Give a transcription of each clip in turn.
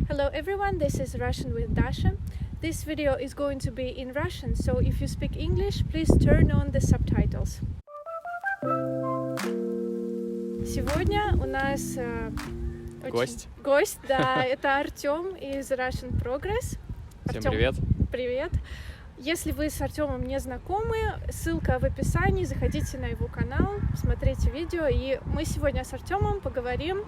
Hello everyone, this is Russian with Dasha. This video is going to be in Russian, so if you speak English, please turn on the subtitles. Сегодня у нас гость, да, это Артём из Russian Progress. Всем Артём, привет. Привет. Если вы с Артёмом не знакомы, ссылка в описании, заходите на его канал, смотрите видео, и мы сегодня с Артёмом поговорим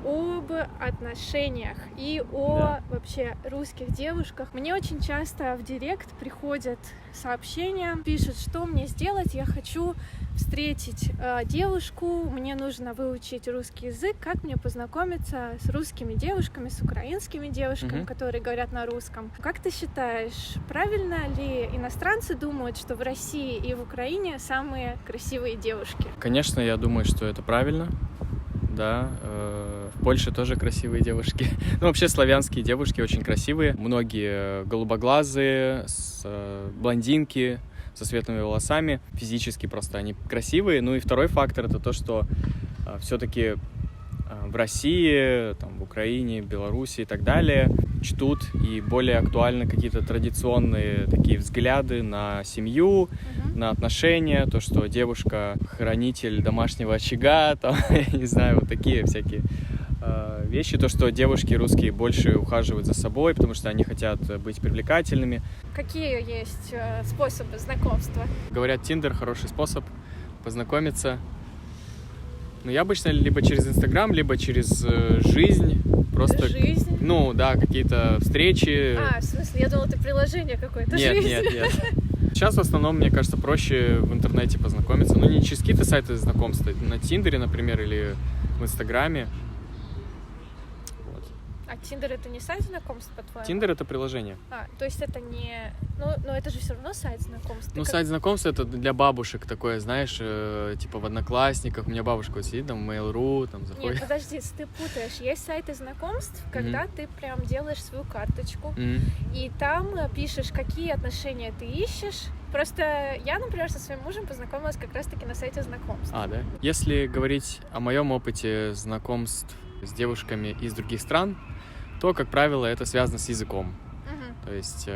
об отношениях и о вообще русских девушках. Мне очень часто в директ приходят сообщения, пишут, что мне сделать, я хочу встретить девушку, мне нужно выучить русский язык, как мне познакомиться с русскими девушками, с украинскими девушками, которые говорят на русском. Как ты считаешь, правильно ли иностранцы думают, что в России и в Украине самые красивые девушки? Конечно, я думаю, что это правильно. Да, в Польше тоже красивые девушки. Ну, вообще, славянские девушки очень красивые. Многие голубоглазые, блондинки, со светлыми волосами. Физически просто они красивые. Ну и второй фактор — это то, что все-таки в России, там, в Украине, Беларуси и так далее чтут и более актуальны какие-то традиционные такие взгляды на семью, на отношения, то, что девушка хранитель домашнего очага, там, я не знаю, вот такие всякие вещи, то, что девушки русские больше ухаживают за собой, потому что они хотят быть привлекательными. Какие есть способы знакомства? Говорят, Тиндер — хороший способ познакомиться. Ну, я обычно либо через Инстаграм, либо через жизнь. Просто, жизнь? Ну, да, какие-то встречи. В смысле, я думала, это приложение какое-то. Нет. Сейчас в основном, мне кажется, проще в интернете познакомиться. Ну, не через какие-то сайты знакомства. На Тиндере, например, или в Инстаграме. А Тиндер — это не сайт знакомств, по-твоему? Тиндер — это приложение. То есть это не... Ну, это же все равно сайт знакомств. Ну, сайт знакомств — это для бабушек такое, знаешь, типа в Одноклассниках. У меня бабушка вот сидит, там, в Mail.ru, там, заходит. Нет, подожди, ты путаешь. Есть сайты знакомств, когда ты прям делаешь свою карточку, и там пишешь, какие отношения ты ищешь. Просто я, например, со своим мужем познакомилась как раз-таки на сайте знакомств. Да? Если говорить о моем опыте знакомств с девушками из других стран, то, как правило, это связано с языком. То есть,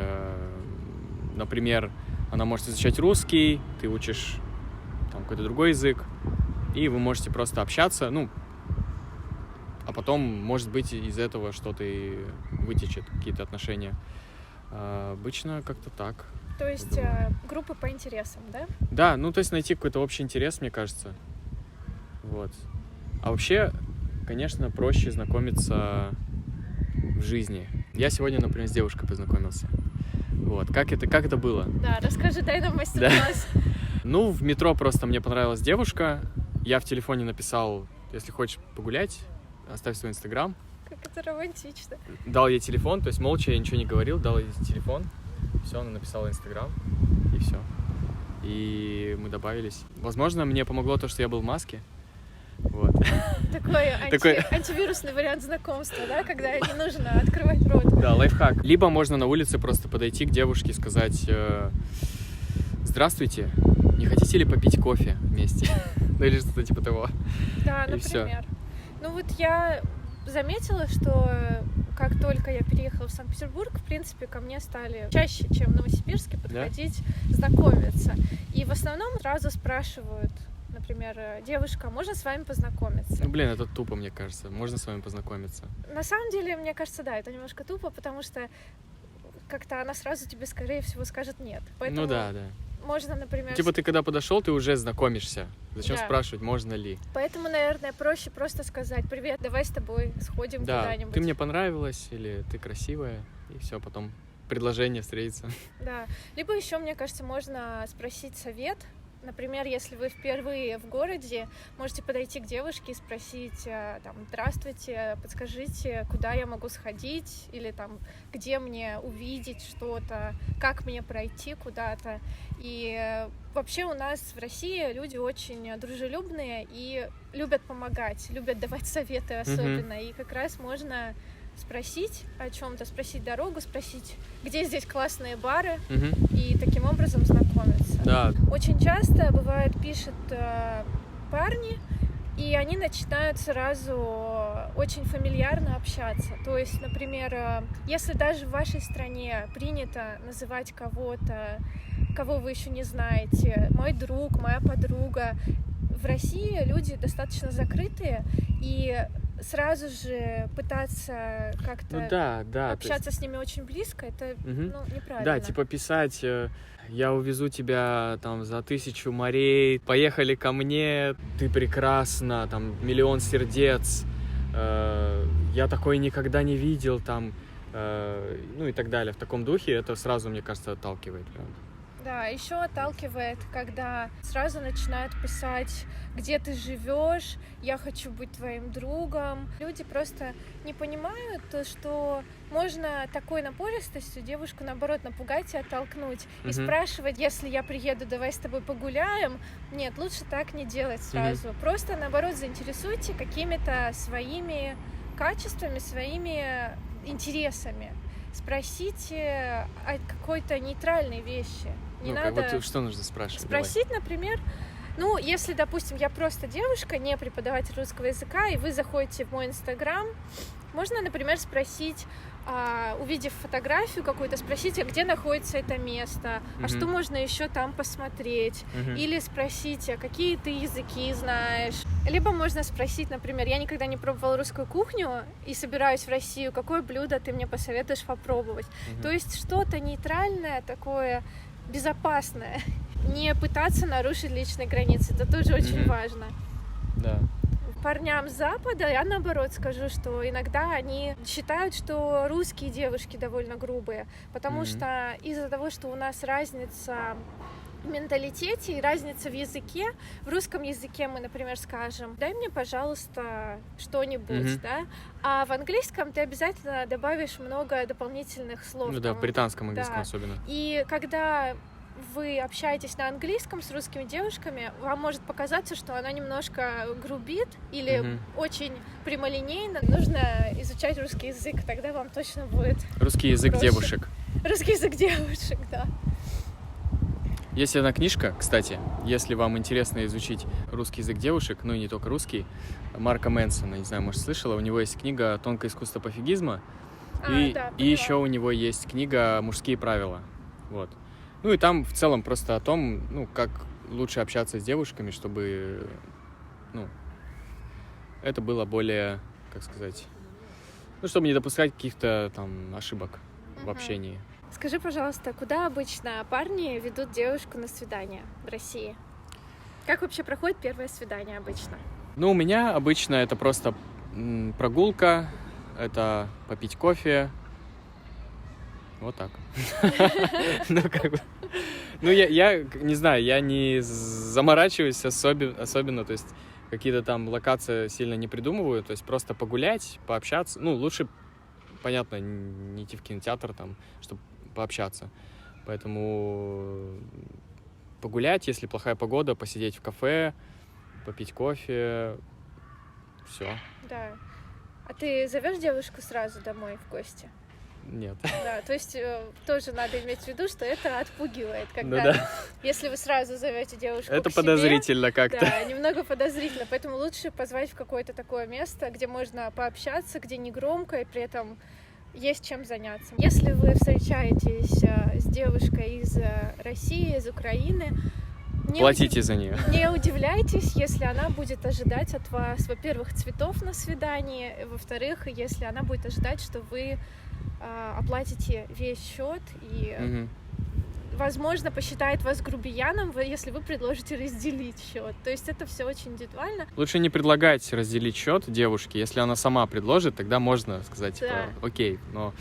например, она может изучать русский, ты учишь там какой-то другой язык, и вы можете просто общаться, а потом, может быть, из этого что-то и вытечет, какие-то отношения. Обычно как-то так. То есть группы по интересам, да? Да, то есть найти какой-то общий интерес, мне кажется. Вот. А вообще, конечно, проще знакомиться в жизни. Я сегодня, например, с девушкой познакомился. Вот. Как это было? Да, расскажи, дай нам мастер-класс. В метро просто мне понравилась девушка. Я в телефоне написал, если хочешь погулять, оставь свой Инстаграм. Как это романтично. Дал ей телефон, то есть молча я ничего не говорил, дал ей телефон. Все, она написала Инстаграм, и все. И мы добавились. Возможно, мне помогло то, что я был в маске. Вот. Такой антивирусный вариант знакомства, да, когда не нужно открывать рот. Да, лайфхак. Либо можно на улице просто подойти к девушке и сказать: здравствуйте, не хотите ли попить кофе вместе? Или что-то типа того. Да, и например. Я заметила, что как только я переехала в Санкт-Петербург, в принципе, ко мне стали чаще, чем в Новосибирске, подходить, знакомиться. И в основном сразу спрашивают, например, девушка, можно с вами познакомиться? Это тупо, мне кажется. Можно с вами познакомиться? На самом деле, мне кажется, да, это немножко тупо, потому что как-то она сразу тебе, скорее всего, скажет нет. Поэтому да. можно, например... ты когда подошел, ты уже знакомишься. Зачем спрашивать, можно ли? Поэтому, наверное, проще просто сказать: привет, давай с тобой сходим куда-нибудь. Ты мне понравилась, или ты красивая, и все, потом предложение встретиться. Да. Либо еще, мне кажется, можно спросить совет. Например, если вы впервые в городе, можете подойти к девушке и спросить: здравствуйте, подскажите, куда я могу сходить, или где мне увидеть что-то, как мне пройти куда-то. И вообще у нас в России люди очень дружелюбные и любят помогать, любят давать советы особенно. И как раз можно спросить о чем-то, спросить дорогу, спросить, где здесь классные бары, и таким образом знакомиться. Да. Очень часто бывает, пишут парни, и они начинают сразу очень фамильярно общаться. То есть, например, если даже в вашей стране принято называть кого-то, кого вы еще не знаете, мой друг, моя подруга, в России люди достаточно закрытые, и сразу же пытаться как-то общаться с ними очень близко, это неправильно. Да, типа писать: я увезу тебя там за 1000 морей, поехали ко мне, ты прекрасна, там 1 000 000 сердец, я такой никогда не видел, там, ну и так далее. В таком духе это сразу, мне кажется, отталкивает, правда. Да, еще отталкивает, когда сразу начинают писать, где ты живешь, я хочу быть твоим другом. Люди просто не понимают, что можно такой напористостью девушку, наоборот, напугать и оттолкнуть. И спрашивать: если я приеду, давай с тобой погуляем. Нет, лучше так не делать сразу. Просто, наоборот, заинтересуйте какими-то своими качествами, своими интересами. Спросите о какой-то нейтральной вещи. Не надо... Вот что нужно спрашивать? Спросить, например, если, допустим, я просто девушка, не преподаватель русского языка, и вы заходите в мой Инстаграм, можно, например, спросить, увидев фотографию какую-то, спросить, а где находится это место, а что можно еще там посмотреть, или спросить, а какие ты языки знаешь. Либо можно спросить, например, я никогда не пробовала русскую кухню и собираюсь в Россию, какое блюдо ты мне посоветуешь попробовать. То есть что-то нейтральное, такое безопасное. Не пытаться нарушить личные границы, это тоже очень важно. Да. Парням с Запада я наоборот скажу, что иногда они считают, что русские девушки довольно грубые, потому что из-за того, что у нас разница в менталитете и разница в языке, в русском языке мы, например, скажем: дай мне, пожалуйста, что-нибудь, да, а в английском ты обязательно добавишь много дополнительных слов. Ну да, в британском английском особенно. И когда вы общаетесь на английском с русскими девушками, вам может показаться, что она немножко грубит или очень прямолинейно. Нужно изучать русский язык, тогда вам точно будет русский язык проще. Девушек. Русский язык девушек, да. Есть одна книжка, кстати, если вам интересно изучить русский язык девушек, ну и не только русский, Марка Мэнсона, не знаю, может, слышала, у него есть книга «Тонкое искусство пофигизма», и еще у него есть книга «Мужские правила». Вот. Ну и там в целом просто о том, как лучше общаться с девушками, чтобы, это было более, как сказать, чтобы не допускать каких-то там ошибок в общении. Скажи, пожалуйста, куда обычно парни ведут девушку на свидание в России? Как вообще проходит первое свидание обычно? У меня обычно это просто прогулка, это попить кофе. Вот так. Я не знаю, я не заморачиваюсь особенно, то есть какие-то там локации сильно не придумываю, то есть просто погулять, пообщаться. Лучше, понятно, не идти в кинотеатр там, чтобы пообщаться. Поэтому погулять, если плохая погода, посидеть в кафе, попить кофе, все. Да. А ты зовешь девушку сразу домой в гости? Нет. Да, то есть тоже надо иметь в виду, что это отпугивает, когда если вы сразу зовете девушку это к себе, подозрительно как-то. Да, немного подозрительно, поэтому лучше позвать в какое-то такое место, где можно пообщаться, где не громко и при этом есть чем заняться. Если вы встречаетесь с девушкой из России, из Украины, платите за нее. Не удивляйтесь, если она будет ожидать от вас, во-первых, цветов на свидании, во-вторых, если она будет ожидать, что вы оплатите весь счет и, возможно, посчитает вас грубияном, если вы предложите разделить счет. То есть это все очень индивидуально. Лучше не предлагать разделить счет девушке. Если она сама предложит, тогда можно сказать, окей, но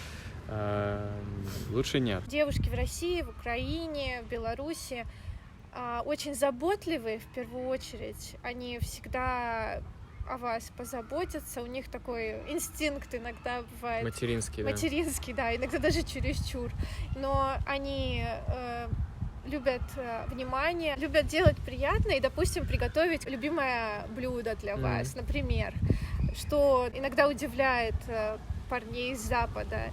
лучше нет. Девушки в России, в Украине, в Беларуси очень заботливые в первую очередь. Они всегда о вас позаботятся, у них такой инстинкт иногда бывает. Материнский, да, иногда даже чересчур. Но они любят внимание, любят делать приятное и, допустим, приготовить любимое блюдо для вас, например, что иногда удивляет парней с Запада.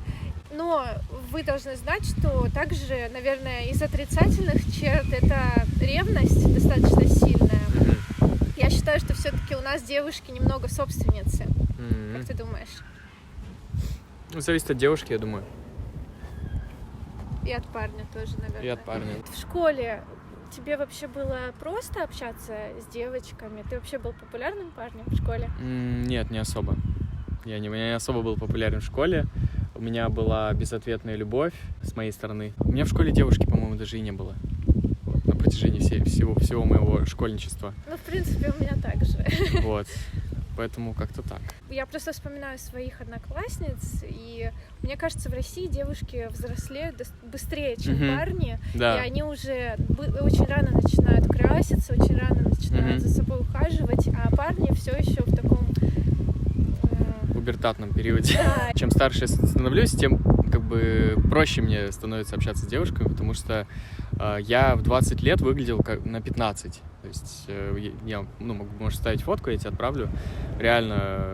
Но вы должны знать, что также, наверное, из отрицательных черт это ревность достаточно сильная. Я считаю, считаю, что все-таки у нас девушки немного собственницы. Как ты думаешь? Ну, зависит от девушки, я думаю. И от парня тоже, наверное. И от парня. В школе тебе вообще было просто общаться с девочками? Ты вообще был популярным парнем в школе? Нет, не особо. Я не особо был популярен в школе. У меня была безответная любовь с моей стороны. У меня в школе девушки, по-моему, даже и не было. Вот, на протяжении всего моего школьничества. Ну, в принципе, у меня так же. Вот. Поэтому как-то так. Я просто вспоминаю своих одноклассниц, и мне кажется, в России девушки взрослеют быстрее, чем парни. Да. И они уже очень рано начинают краситься, очень рано начинают за собой ухаживать, а парни все еще в таком пубертатном периоде. Да. Чем старше я становлюсь, тем как бы проще мне становится общаться с девушками, потому что я в 20 лет выглядел как на 15. То есть я можешь ставить фотку, я тебе отправлю. Реально,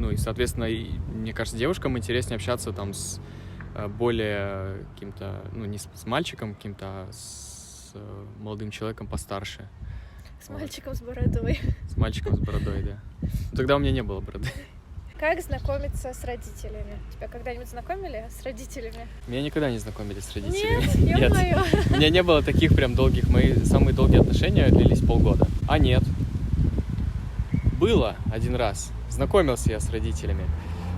и, соответственно, мне кажется, девушкам интереснее общаться там с более каким-то, не с мальчиком каким-то, а с молодым человеком постарше. С мальчиком с бородой. С мальчиком с бородой, да. Тогда у меня не было бороды. Как знакомиться с родителями? Тебя когда-нибудь знакомили с родителями? Меня никогда не знакомили с родителями. Нет, ё-моё. У меня не было таких прям долгих. Мои самые долгие отношения длились полгода. А нет. Было один раз. Знакомился я с родителями.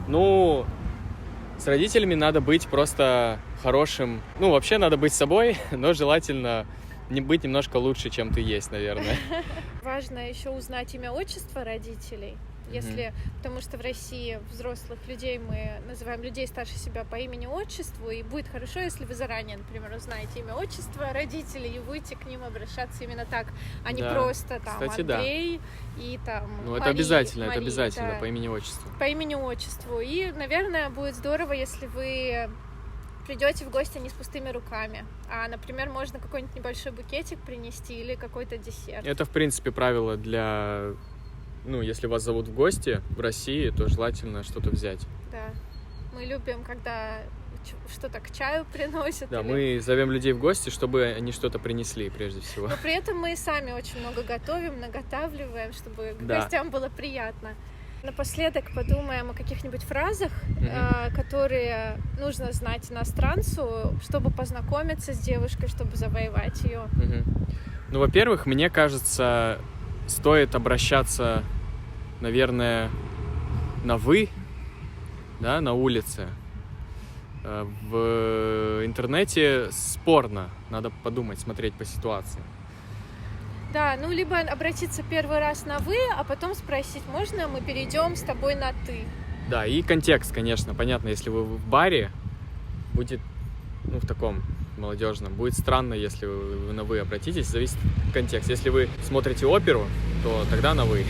С родителями надо быть просто хорошим. Вообще надо быть собой, но желательно не быть немножко лучше, чем ты есть, наверное. Важно еще узнать имя, отчество родителей. Потому что в России взрослых людей мы называем людей старше себя по имени-отчеству, и будет хорошо, если вы заранее, например, узнаете имя, отчество родителей и будете к ним обращаться именно так, а не просто там кстати, Андрей и там это Мария, обязательно, да. по имени-отчеству. По имени-отчеству. И, наверное, будет здорово, если вы придете в гости не с пустыми руками, а, например, можно какой-нибудь небольшой букетик принести или какой-то десерт. Это, в принципе, правило для... если вас зовут в гости в России, то желательно что-то взять. Да. Мы любим, когда что-то к чаю приносят. Да, мы зовем людей в гости, чтобы они что-то принесли, прежде всего. Но при этом мы сами очень много готовим, наготавливаем, чтобы гостям было приятно. Напоследок подумаем о каких-нибудь фразах, которые нужно знать иностранцу, чтобы познакомиться с девушкой, чтобы завоевать ее. Во-первых, мне кажется, стоит обращаться, наверное, на «вы», да, на улице. В интернете спорно, надо подумать, смотреть по ситуации. Да, либо обратиться первый раз на «вы», а потом спросить, можно мы перейдем с тобой на «ты». Да, и контекст, конечно, понятно, если вы в баре, будет, в таком молодежном, будет странно, если вы на «вы» обратитесь, зависит от контекста. Если вы смотрите оперу, то тогда на «вы»,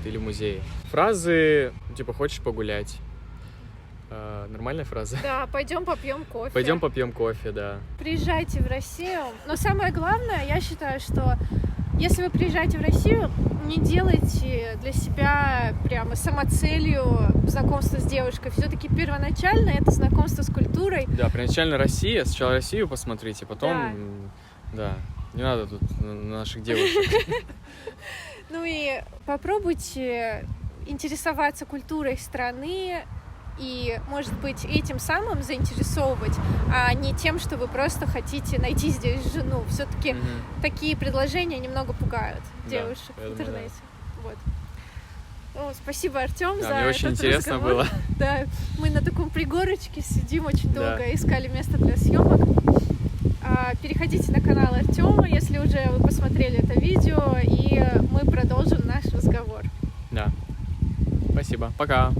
или в музее. Фразы, хочешь погулять? Нормальная фраза? Да, пойдем попьем кофе. Пойдем попьем кофе, да. Приезжайте в Россию. Но самое главное, я считаю, что если вы приезжаете в Россию, не делайте для себя прямо самоцелью знакомство с девушкой. Все-таки первоначально это знакомство с культурой. Да, первоначально Россия. Сначала Россию посмотрите, потом... Да, не надо тут наших девушек. И попробуйте интересоваться культурой страны, и, может быть, этим самым заинтересовывать, а не тем, что вы просто хотите найти здесь жену. Все-таки такие предложения немного пугают девушек в интернете. Спасибо, Артём, за мне очень этот интересно разговор. было. Да, мы на таком пригорочке сидим очень долго, искали место для съемок. Переходите на канал Артёма, если уже вы посмотрели это видео, и мы продолжим наш разговор. Да. Спасибо. Пока.